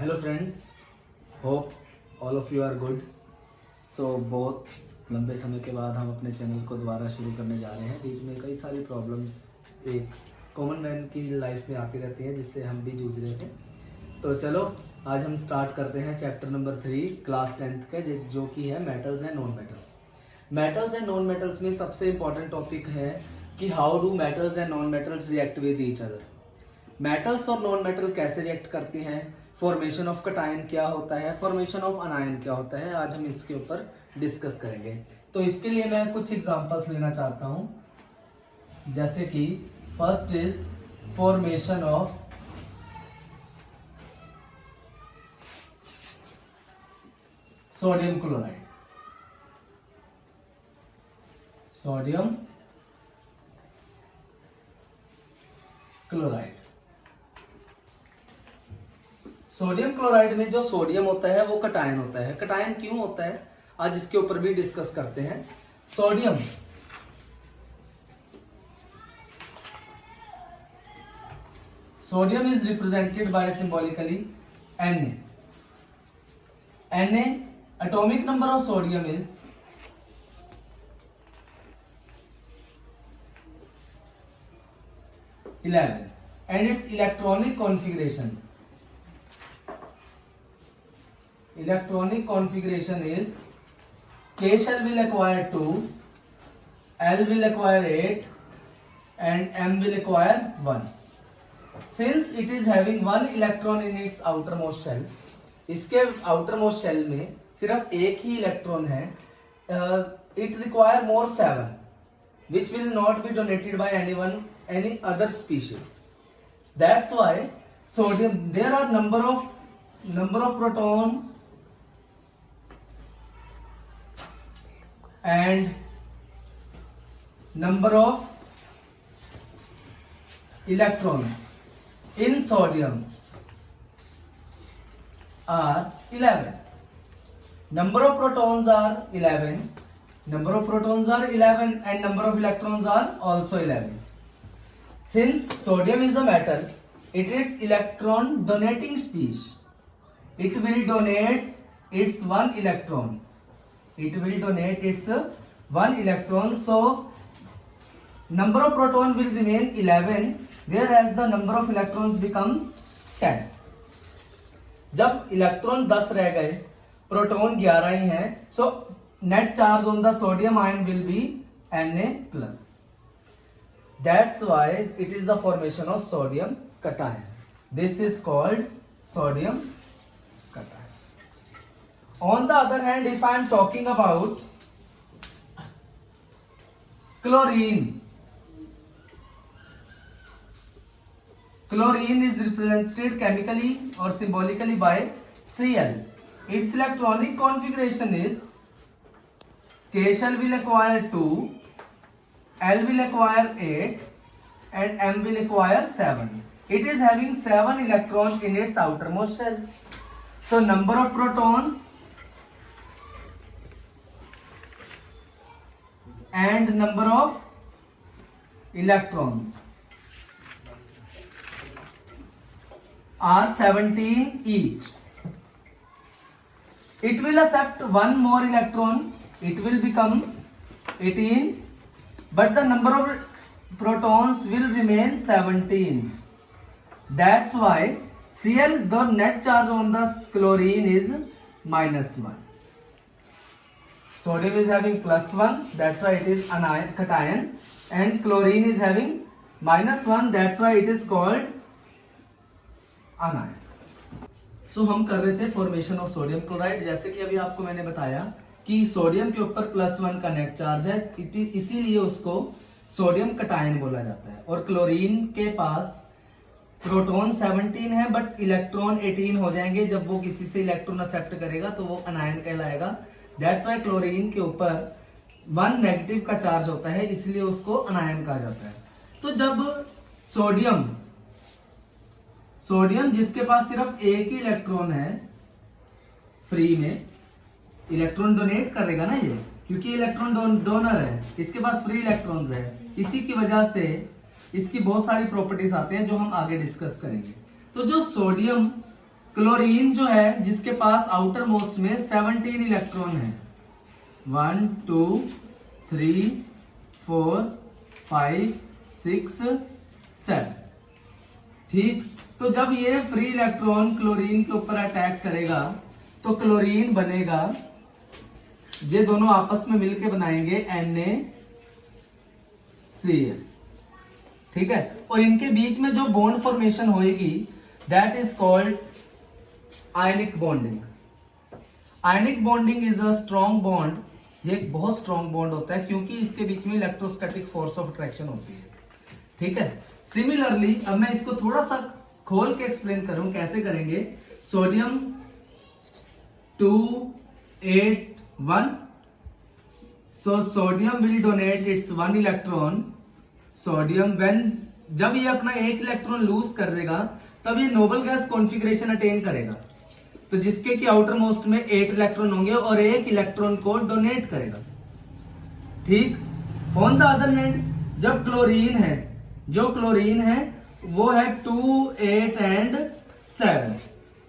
Hello friends, hope all of you are good. So बहुत लंबे समय के बाद हम अपने चैनल को दोबारा शुरू करने जा रहे हैं। बीच में कई सारी प्रॉब्लम्स एक कॉमन मैन की लाइफ में आती रहती हैं, जिससे हम भी जूझ रहे थे। तो चलो आज हम स्टार्ट करते हैं चैप्टर नंबर 3 क्लास 10th का, जो कि है metals and non metals. Metals and non metals में सबसे इंपॉर्टेंट टॉपिक है कि how do metals and non metals react with each other. Metals और नॉन मेटल कैसे रिएक्ट करती हैं, फॉर्मेशन ऑफ कटायन क्या होता है, फॉर्मेशन ऑफ अनायन क्या होता है, आज हम इसके ऊपर डिस्कस करेंगे। तो इसके लिए मैं कुछ एग्जांपल्स लेना चाहता हूं, जैसे कि first is formation of sodium chloride. Sodium chloride, sodium chloride में जो सोडियम होता है वो कटायन होता है। कटायन क्यों होता है, आज इसके ऊपर भी डिस्कस करते हैं। Sodium is represented by symbolically Na। Na, atomic number of sodium is 11 and its electronic configuration is K shell will acquire 2, L will acquire 8 and M will acquire 1. Since it is having one electron in its outermost shell, इसके outermost shell में सिर्फ एक ही electron है, it require more 7 which will not be donated by any other species. That's why sodium, there are number of proton and number of electrons in sodium are 11. Number of protons are 11, and number of electrons are also 11. Since sodium is a metal, it is electron donating species. It will donate its one electron. So number of proton will remain 11, whereas the number of electrons becomes 10. जब electron 10 रह गए, proton 11 ही हैं, so net charge on the sodium ion will be Na+. That's why it is the formation of sodium cation. This is called sodium cation. On the other hand, if I am talking about chlorine is represented chemically or symbolically by Cl. Its electronic configuration is K shell will acquire 2, L will acquire 8 and M will acquire 7. It is having 7 electrons in its outermost shell. So number of protons and number of electrons are 17 each. It will accept one more electron, it will become 18, but the number of protons will remain 17. That's why Cl, the net charge on the chlorine is -1. Sodium is having +1, that's why it is cation, and chlorine is having -1, that's why it is called anion. सो हम कर रहे थे formation of sodium chloride. जैसे कि अभी आपको मैंने बताया कि सोडियम के ऊपर +1 का नेट चार्ज है, इसीलिए उसको सोडियम कटायन बोला जाता है। और क्लोरीन के पास प्रोटॉन 17 है बट इलेक्ट्रॉन 18 हो जाएंगे। जब वो किसी से इलेक्ट्रॉन एक्सेप्ट करेगा तो वो अनायन कहलाएगा। दैट्स वाई क्लोरीन के ऊपर 1 नेगेटिव का चार्ज होता है, इसलिए उसको अनायन कहा जाता है। तो जब सोडियम जिसके पास सिर्फ एक ही इलेक्ट्रॉन है, फ्री में इलेक्ट्रॉन डोनेट करेगा ना ये, क्योंकि इलेक्ट्रॉन डोनर है, इसके पास फ्री इलेक्ट्रॉन्स है, इसी की वजह से इसकी बहुत सारी प्रॉपर्टीज आते हैं जो हम आगे डिस्कस करेंगे। तो जो सोडियम क्लोरीन जो है जिसके पास आउटर मोस्ट में 17 इलेक्ट्रॉन है, 1 2 3 4 5 6 7। ठीक, तो जब ये फ्री इलेक्ट्रॉन क्लोरीन के ऊपर अटैक करेगा तो क्लोरीन बनेगा, ये दोनों आपस में मिलके बनाएंगे NaCl। ठीक है, और इनके बीच में जो बॉन्ड फॉर्मेशन होएगी that is called ionic bonding. Ionic bonding is a strong bond. ये एक बहुत स्ट्रॉन्ग बॉन्ड होता है क्योंकि इसके बीच में इलेक्ट्रोस्टैटिक फोर्स ऑफ अट्रैक्शन होती है। ठीक है, सिमिलरली अब मैं इसको थोड़ा सा खोल के एक्सप्लेन करूं, कैसे करेंगे। Sodium 281, so sodium will donate its 1 electron। Sodium जब ये अपना 1 इलेक्ट्रॉन लूज कर देगा तब ये नोबल गैस कॉन्फ़िगरेशन अटेन करेगा, तो जिसके कि आउटर मोस्ट में 8 इलेक्ट्रॉन होंगे और 1 इलेक्ट्रॉन को डोनेट करेगा। ठीक, ऑन द अदर हैंड जब क्लोरीन है, जो क्लोरीन है वो है 2 8 एंड 7,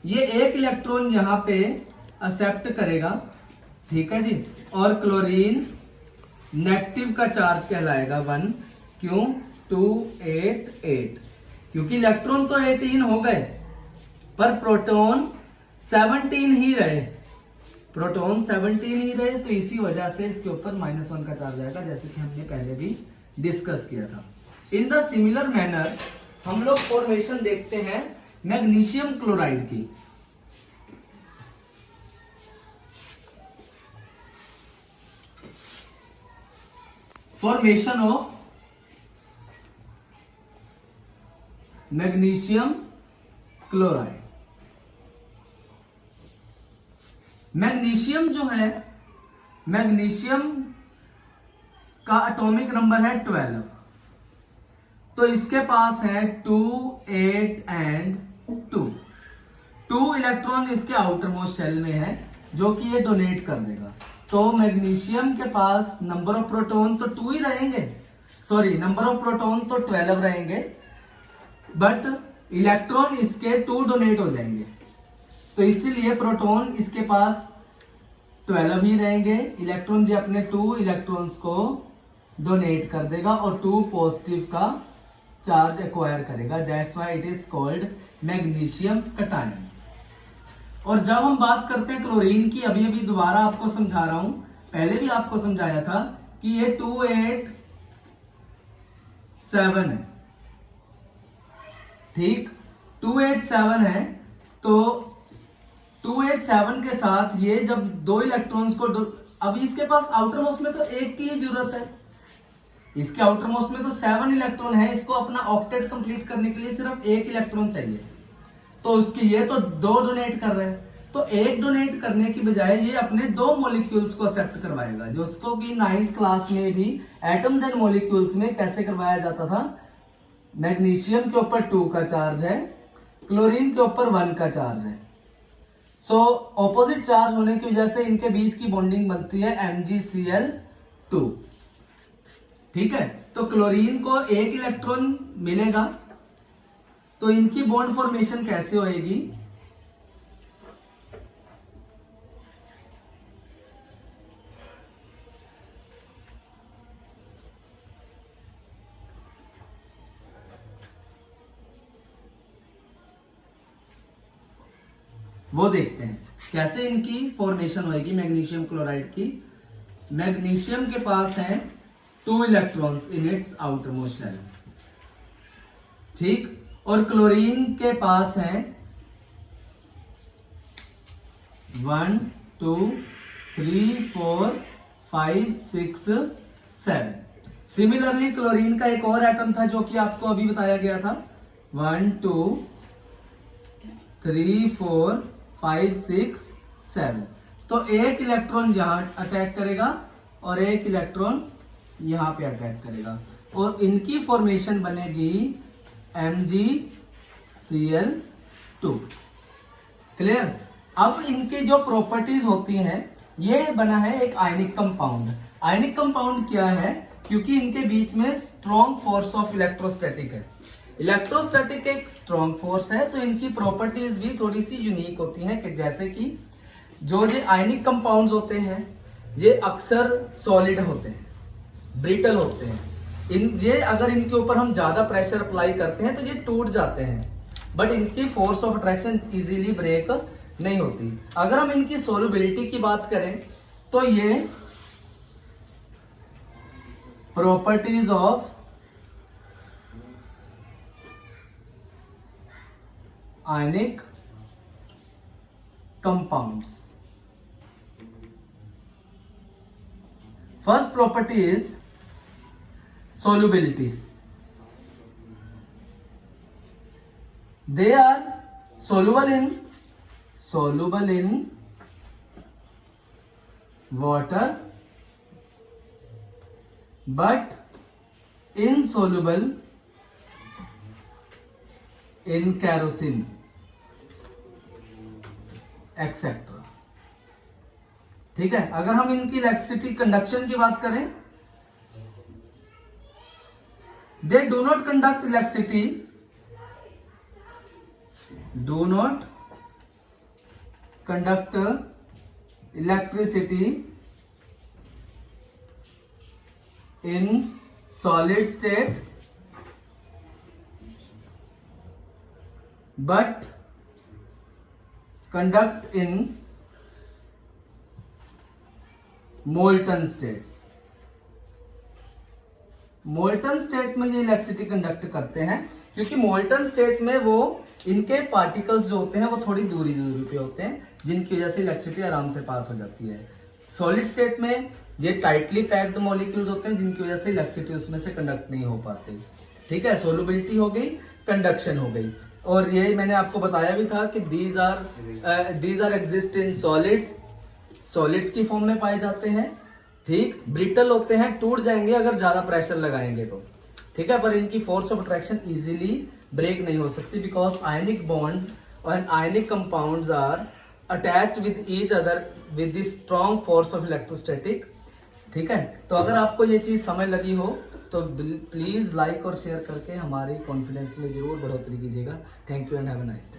ये 1 इलेक्ट्रॉन यहां पे एक्सेप्ट करेगा। ठीक है जी, और क्लोरीन नेगेटिव का चार्ज कहलाएगा 1। क्यों? 2 8 8, क्योंकि इलेक्ट्रॉन तो 18 हो गए पर प्रोटॉन 17 ही रहे, प्रोटॉन 17 ही रहे, तो इसी वजह से इसके ऊपर -1 का चार्ज आएगा, जैसे कि हमने पहले भी डिस्कस किया था। इन द सिमिलर मैनर हम लोग फॉर्मेशन देखते हैं मैग्नीशियम क्लोराइड की। Formation of magnesium chloride. Magnesium जो है, मैग्नीशियम का एटॉमिक नंबर है 12, तो इसके पास है 2 8 एंड 2 इलेक्ट्रॉन इसके आउटर मोस्ट शेल में है जो कि ये डोनेट कर देगा। तो मैग्नीशियम के पास नंबर ऑफ प्रोटॉन तो 2 ही रहेंगे, सॉरी नंबर ऑफ प्रोटॉन तो 12 रहेंगे, बट इलेक्ट्रॉन इसके 2 डोनेट हो जाएंगे, तो इसीलिए प्रोटॉन इसके पास 12 ही रहेंगे, इलेक्ट्रॉन जो अपने 2 इलेक्ट्रॉन्स को डोनेट कर देगा और 2 पॉजिटिव का चार्ज एक्वायर करेगा। That's why it is called magnesium cation. और जब हम बात करते हैं क्लोरीन की, अभी अभी दोबारा आपको समझा रहा हूं, पहले भी आपको समझाया था कि ये 2 8 7 है। ठीक, 2 8 7 है, तो 2 8 7 के साथ ये जब 2 इलेक्ट्रॉन्स को अभी इसके पास आउटर मोस्ट में तो 1 की ही जरूरत है, इसके आउटर मोस्ट में तो 7 इलेक्ट्रॉन है, इसको अपना ऑक्टेट कंप्लीट करने के लिए सिर्फ 1 इलेक्ट्रॉन चाहिए, तो उसके ये तो 2 डोनेट कर रहे हैं, तो 1 डोनेट करने की बजाय ये अपने 2 मॉलिक्यूल्स को एक्सेप्ट करवाएगा, जो उसको कि 9th क्लास में भी एटम्स एंड मॉलिक्यूल्स में कैसे करवाया जाता था। मैग्नीशियम के ऊपर 2 का चार्ज है, क्लोरीन के ऊपर 1 का चार्ज है, सो ऑपोजिट चार्ज होने की वजह से इनके बीच की बॉन्डिंग बनती है MgCl2। ठीक है, तो क्लोरीन को 1 इलेक्ट्रॉन मिलेगा, तो इनकी बॉन्ड फॉर्मेशन कैसे होएगी। वो देखते हैं कैसे इनकी फॉर्मेशन होएगी मैग्नीशियम क्लोराइड की। मैग्नीशियम के पास है 2 electrons in its outermost shell. ठीक, और क्लोरीन के पास है 1 2 3 4 5 6 7। सिमिलरली क्लोरीन का एक और एटम था जो कि आपको अभी बताया गया था, 1 2 3 4 5 6 7। तो 1 इलेक्ट्रॉन यहां अटैक करेगा और 1 इलेक्ट्रॉन यहां पे अटैक करेगा, और इनकी फॉर्मेशन बनेगी MgCl2। क्लियर। अब इनकी जो प्रॉपर्टीज होती हैं, ये बना है एक आयनिक कंपाउंड। आयनिक कंपाउंड क्या है, क्योंकि इनके बीच में स्ट्रॉन्ग फोर्स ऑफ इलेक्ट्रोस्टैटिक है, इलेक्ट्रोस्टैटिक एक स्ट्रॉन्ग फोर्स है, तो इनकी प्रॉपर्टीज भी थोड़ी सी यूनिक होती हैं, कि जैसे कि जो ये आयनिक कंपाउंड्स होते हैं ये अक्सर सॉलिड होते हैं, ब्रिटल होते हैं। ये अगर इनके ऊपर हम ज्यादा प्रेशर अप्लाई करते हैं तो ये टूट जाते हैं, बट इनकी force of attraction easily break नहीं होती। अगर हम इनकी सोल्युबिलिटी की बात करें तो ये properties of ionic compounds. First property is solubility. They are soluble in water but insoluble in kerosene etc. ठीक है। अगर हम इनकी इलेक्ट्रिसिटी कंडक्शन की बात करें, they do not conduct electricity, in solid state but conduct in molten states। Molten state में ये इलेक्ट्रिसिटी कंडक्ट करते हैं, क्योंकि मोल्टन स्टेट में वो इनके पार्टिकल्स जो होते हैं वो थोड़ी दूरी पे होते हैं, जिनकी वजह से इलेक्ट्रिसिटी आराम से पास हो जाती है। सॉलिड स्टेट में ये टाइटली पैक्ड मॉलिक्यूल्स होते हैं, जिनकी वजह से इलेक्ट्रिसिटी उसमें से कंडक्ट नहीं हो पाती। ठीक है, सोल्युबिलिटी हो गई, कंडक्शन हो गई। और ये मैंने आपको बताया भी था कि these are exist in solids की फॉर्म में पाए जाते हैं। ठीक, ब्रिटल होते हैं, टूट जाएंगे अगर ज्यादा प्रेशर लगाएंगे तो। ठीक है, पर इनकी force of attraction easily break नहीं हो सकती, बिकॉज आयनिक बॉन्ड्स और ionic compounds are attached with each other with the strong force of electrostatic. ठीक है, तो अगर आपको ये चीज समझ लगी हो तो प्लीज लाइक और शेयर करके हमारे कॉन्फिडेंस में जरूर बढ़ोतरी कीजिएगा। Thank you and have a nice day.